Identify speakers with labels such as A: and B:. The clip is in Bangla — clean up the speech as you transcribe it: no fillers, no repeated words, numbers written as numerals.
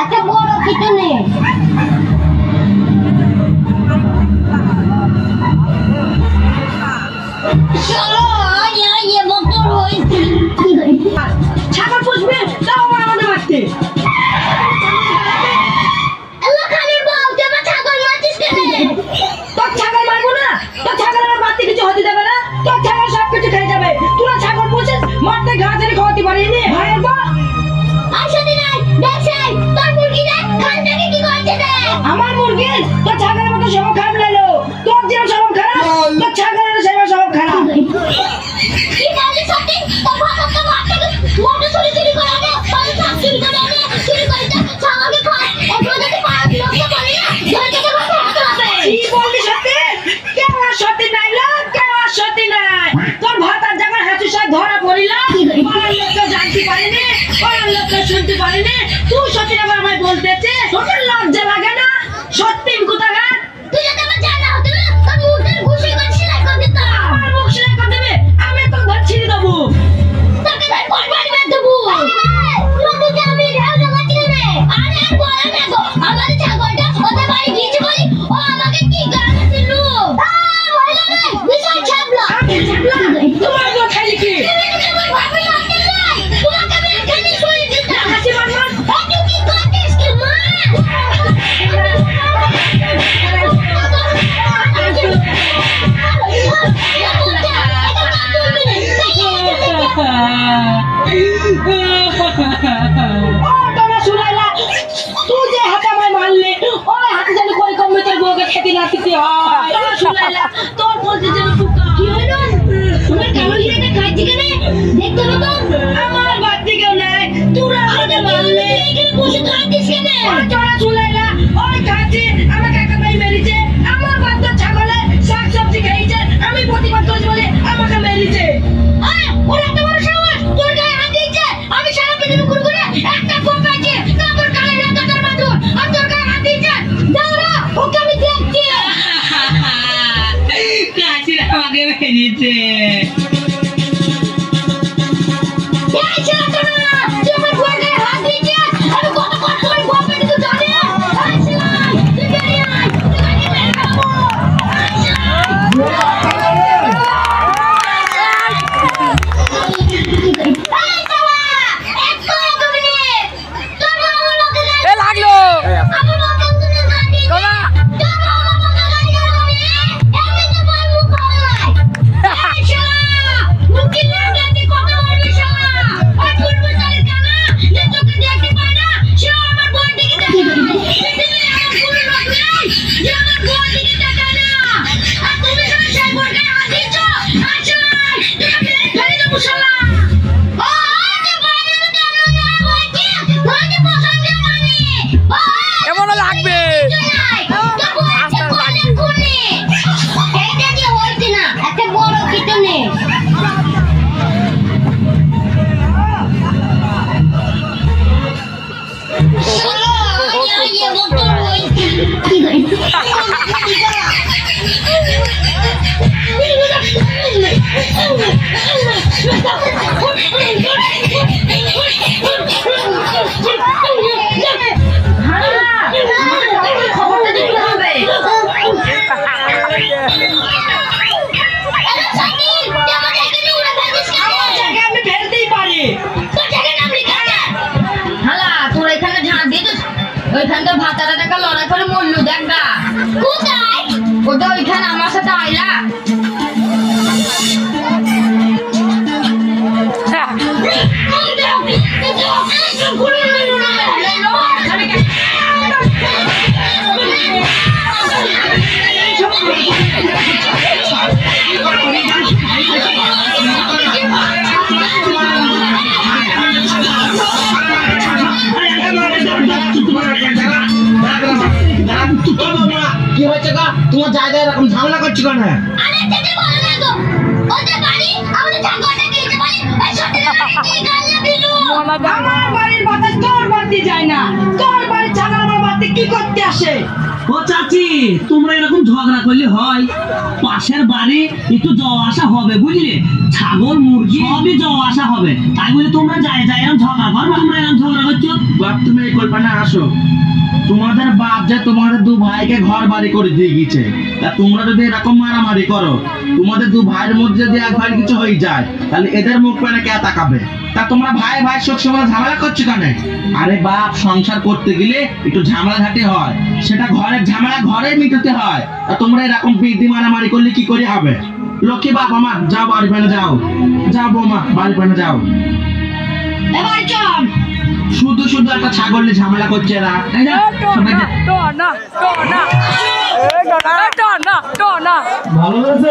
A: একটা বড় পিটনে
B: ছাগল পুষবে তাও আমাদের মারতে তোর ছাগল মারবো না, তোর ছাগল আমার মারতে কিছু হতে দেবে না, তোর ছাগল সব কিছু খেয়ে যাবে। তোরা ছাগল পুষিস মারতে ঘাস এনে খাওয়াতে পারিনি ভাইয়ের বা আমার মুরগি তোর ছাগলের মতো সব খারাপ লাগলো, তোর যেন সব খারাপ তোর ছাগলের সেবা সব খারাপ। ধরা পড়িলাম জানতে পারিনি, শুনতে পারিনি, তুই সত্যি আবার আমায় বলতেছে তোর লজ্জা লাগে না? সত্যি কোথাকার তুই যদি আমার জানা হতো তোর মুখের ঘুষি করে সেলাই করে দিতাম। আমার মুখ সেলাই করে দেবে, আমি তো ঘর ছিঁড়ে দেবো, তোকে ধর কোরবানি করে দেবো। তোকে আমি রাজা বাঁচিয়ে দেবে। আরে আর বলা না গো, আমার ছাগলটা ওদের বাড়ি গিয়েছে বলি ও আমাকে কি গান দিল। বলে না বিশাল ছাবলা তোমার গো খালি কি তোর বলতে যেন কি হলো তোমার কালো হিরেটা খাইছি কেন দেখতে হবে তো আমার বাড়িতে কেউ নাই তোরা আমাকে মারলে এখানে বসে খাচ্ছিস কেন তোরা চুলাইলা ওই খাচ্ছি আমার কাকা ভাই মেরেছে আমার বাচ্চা ছাগলে শাক সবজি খাইছে আমি প্রতিবাদ করছি বলে আমাকে মেরেছে ওরা এত বড় সাহস তোর গায়ে হাত দিয়েছে আমি সারা পৃথিবী ঘুরে ঘুরে একটা ফোন পাইছি তারপর কালে রাখা তোর মাদুর আর তোর গায়ে হাত দিয়েছে দাঁড়া ওকে আমি দেখছি কাশির আমাকে মেরেছে ওইখানটা ভাতারা টাকা লড়াই করে মরলু দেখা কোথায় ওটা ওইখানে আমার সাথে আইলা কি হয়েছে গো তোমার জায়গায় এরকম ঝামেলা করছো কেন? আরে যেতে বলো না গো ওদের বাড়ি আমাদের ঝগড়াটা দিয়েছে বলি এই সত্যি কি গাল দিলু আমার বাড়ির বাতাস তোর বাড়িতে যায় না তোর বাড়ির ছাগল আমার বাড়িতে কি করতে আসে
C: ও চাচি, তোমরা এরকম ঝগড়া করলে হয়? পাশের বাড়ি একটু যাওয়া আসা হবে বুঝলে, ছাগল মুরগি সবই যাওয়া আসা হবে, তাই বলে তোমরা যায় এরকম ঝগড়া করবে? তোমরা এরকম ঝগড়া করছো?
D: বাপ তুমি এই কল্পনা আসো, তোমাদের বাপ যে তোমাদের দু ভাইকে ঘর বাড়ি করে দিয়ে গেছে, তা তোমরা যদি এরকম মারামারি করো, তোমাদের দু ভাইয়ের মধ্যে যদি এক ভাই কিছু হয়ে যায়, তাহলে এদের মুখ পেনে কে তাকাবে? তা তোমরা ভাই ভাই সবসময় ঝামেলা করছো কেন? আরে বাপ, সংসার করতে গেলে একটু ঝামেলা ঝাঁটি হয়, সেটা ঘরের ঝামেলা ঘরে মিটাতে হয়। তা তোমরা এরকম বিধি মারামারি করলে কি করে হবে? লক্ষ্মী বাপ আমার, যাও বাড়ি পেনে যাও, যাও বৌমা বাড়ি পেনে যাও।
B: এবার চল।
D: শুধু শুধু একটা ছাগল নিয়ে ঝামেলা করছে এরা, তাই না? সবাই যা-
C: ভালো হয়েছে।